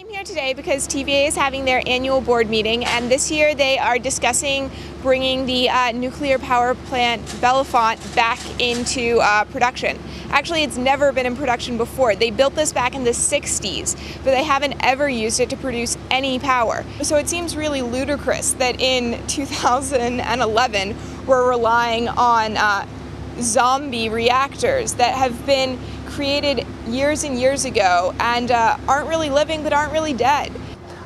I'm here today because TVA is having their annual board meeting, and this year they are discussing bringing the nuclear power plant Bellefonte back into production. Actually, it's never been in production before. They built this back in the 60s, but they haven't ever used it to produce any power. So it seems really ludicrous that in 2011 we're relying on zombie reactors that have been created years and years ago and aren't really living but aren't really dead.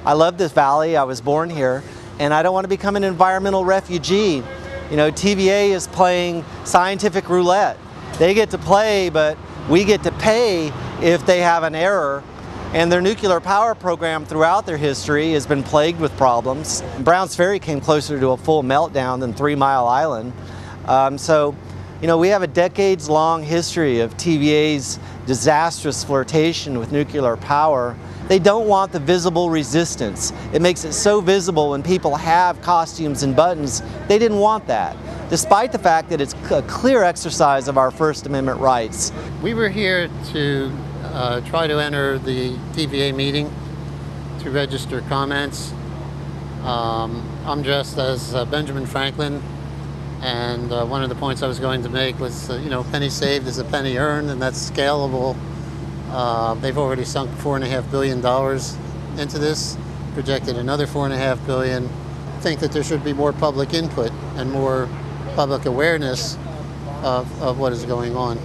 I love this valley. I was born here and I don't want to become an environmental refugee. You know, TVA is playing scientific roulette. They get to play, but we get to pay if they have an error. And their nuclear power program throughout their history has been plagued with problems. Browns Ferry came closer to a full meltdown than 3 Mile Island. You know, we have a decades-long history of TVA's disastrous flirtation with nuclear power. They don't want the visible resistance. It makes it so visible when people have costumes and buttons. They didn't want that, despite the fact that it's a clear exercise of our First Amendment rights. We were here to try to enter the TVA meeting to register comments. I'm dressed as Benjamin Franklin. And one of the points I was going to make was, you know, penny saved is a penny earned, and that's scalable. They've already sunk $4.5 billion into this, projected another $4.5 billion. I think that there should be more public input and more public awareness of what is going on.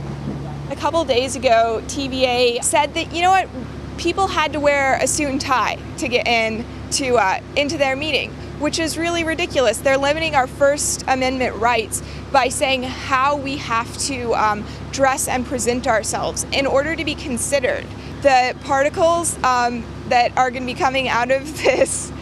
A couple days ago, TVA said that, you know what, people had to wear a suit and tie to get into their meeting, which is really ridiculous. They're limiting our First Amendment rights by saying how we have to dress and present ourselves in order to be considered. The particles that are going to be coming out of this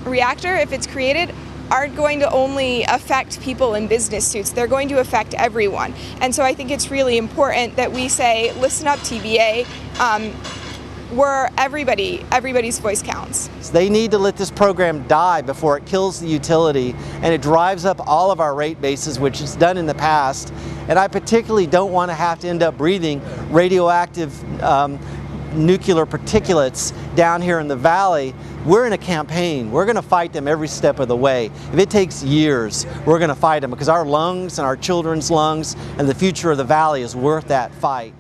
reactor, if it's created, aren't going to only affect people in business suits. They're going to affect everyone. And so I think it's really important that we say, listen up, TVA. Where everybody's voice counts. They need to let this program die before it kills the utility and it drives up all of our rate bases, which it's done in the past. And I particularly don't want to have to end up breathing radioactive nuclear particulates down here in the valley. We're in a campaign. We're going to fight them every step of the way. If it takes years, we're going to fight them because our lungs and our children's lungs and the future of the valley is worth that fight.